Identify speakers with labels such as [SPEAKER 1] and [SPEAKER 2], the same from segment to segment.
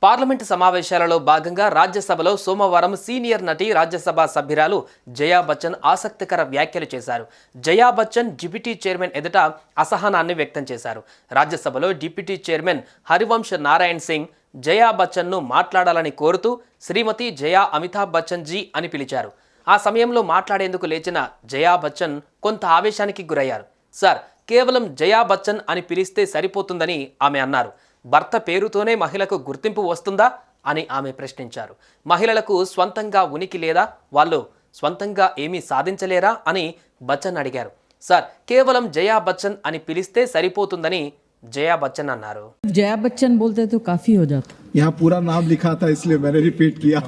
[SPEAKER 1] Parliament సమావేశాలలో భాగంగా రాజ్యసభలో సోమవారం సీనియర్ నటి రాజ్యసభ సభ్యురాలు జయా బచ్చన్ ఆసక్తికర వ్యాఖ్యలు చేశారు. జయా బచ్చన్ డిప్యూటీ చైర్మన్ ఎదుట అసహనాన్ని వ్యక్తం చేశారు. రాజ్యసభలో డిప్యూటీ చైర్మన్ హరివంశ్ నారాయణ్ సింగ్ జయా బచ్చన్ను మాట్లాడాలని కోరుతూ శ్రీమతి జయా అమితాబ్ బచ్చన్ జీ అని పిలిచారు. ఆ సమయంలో మాట్లాడేందుకు లేచిన జయా బచ్చన్ కొంత ఆవేశానికి గురయ్యారు. సార్, కేవలం జయా బచ్చన్ అని పిలిస్తే సరిపోతుందని ఆమె అన్నారు. భర్త పేరుతోనే మహిళకు గుర్తింపు వస్తుందా అని ఆమె ప్రశ్నించారు. మహిళలకు స్వంతంగా ఉనికి లేదా, వాళ్ళు స్వంతంగా ఏమీ సాధించలేరా అని బచ్చన్ అడిగారు. సార్, కేవలం జయా బచ్చన్ అని పిలిస్తే సరిపోతుందని जया बच्चन అన్నారు.
[SPEAKER 2] जया बच्चन बोलते तो काफी हो जाता.
[SPEAKER 3] यहाँ पूरा नाम लिखा था इसलिए मैंने रिपीट किया.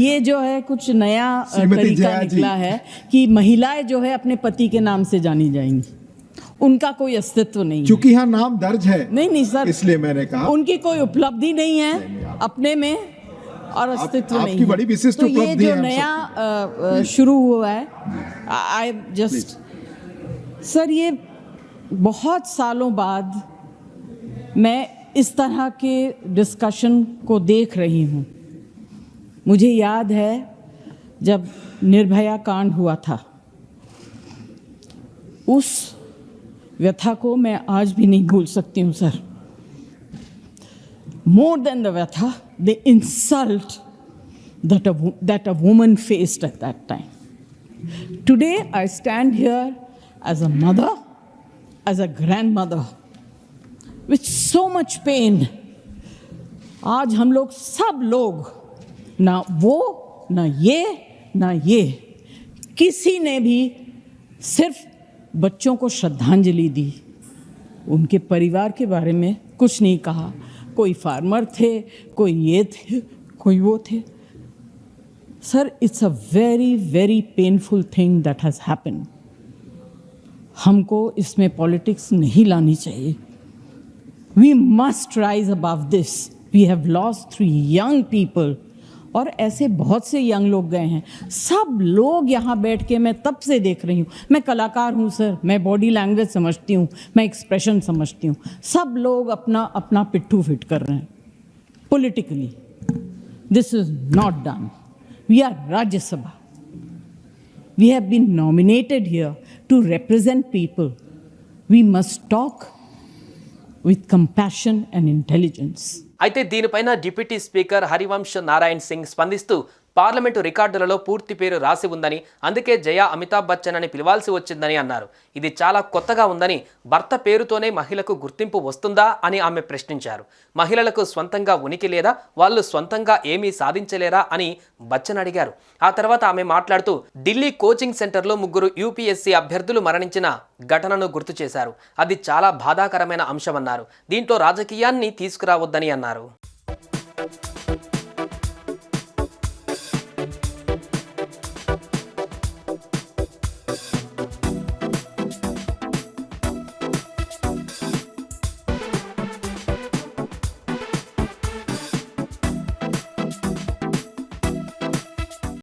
[SPEAKER 2] ये जो है कुछ नया तरीका निकला है कि महिलाएं जो है अपने पति के नाम से जानी जाएंगी, उनका कोई अस्तित्व नहीं.
[SPEAKER 3] क्योंकि यहाँ नाम दर्ज है.
[SPEAKER 2] नहीं सर,
[SPEAKER 3] इसलिए मैंने कहा
[SPEAKER 2] उनकी कोई उपलब्धि नहीं है अपने में और अस्तित्व नहीं
[SPEAKER 3] है. बड़ी विशिष्ट उपलब्धि
[SPEAKER 2] है. जो नया शुरू हुआ है, आई जस्ट सर, ये बहुत सालों बाद मैं इस तरह के डिस्कशन को देख रही हूँ. मुझे याद है जब निर्भया कांड हुआ था, उस व्यथा को मैं आज भी नहीं भूल सकती हूँ सर. More than the व्यथा, the insult that a woman faced at that time. Today I stand here as a mother, as a grandmother, with so much pain. आज हम लोग सब लोग, ना वो ना ये किसी ने भी सिर्फ बच्चों को श्रद्धांजलि दी, उनके परिवार के बारे में कुछ नहीं कहा. कोई फार्मर थे, कोई ये थे, कोई वो थे. Sir, it's a very very painful thing that has happened. हमको इसमें पॉलिटिक्स नहीं लानी चाहिए. We must rise above this. We have lost 3 young people, और ऐसे बहुत से यंग लोग गए हैं. सब लोग यहाँ बैठ के मैं तब से देख रही हूँ. मैं कलाकार हूँ सर, मैं बॉडी लैंग्वेज समझती हूँ, मैं एक्सप्रेशन समझती हूँ. सब लोग अपना अपना पिट्ठू फिट कर रहे हैं politically. This is not done. We are Rajya Sabha. We have been nominated here to represent people. We must talk with compassion and intelligence.
[SPEAKER 1] అయితే దీనిపైన డిప్యూటీ స్పీకర్ హరివంశ్ నారాయణ్ సింగ్ స్పందిస్తూ పార్లమెంటు రికార్డులలో పూర్తి పేరు రాసి ఉందని, అందుకే జయా అమితాబ్ బచ్చన్ అని పిలవాల్సి వచ్చిందని అన్నారు. ఇది చాలా కొత్తగా ఉందని, భర్త పేరుతోనే మహిళకు గుర్తింపు వస్తుందా అని ఆమె ప్రశ్నించారు. మహిళలకు స్వంతంగా ఉనికి లేదా, వాళ్ళు స్వంతంగా ఏమీ సాధించలేరా అని బచ్చన్ అడిగారు. ఆ తర్వాత ఆమె మాట్లాడుతూ ఢిల్లీ కోచింగ్ సెంటర్లో 3 యూపీఎస్సీ అభ్యర్థులు మరణించిన ఘటనను గుర్తు చేశారు. అది చాలా బాధాకరమైన అంశమన్నారు. దీంట్లో రాజకీయాన్ని తీసుకురావద్దని అన్నారు.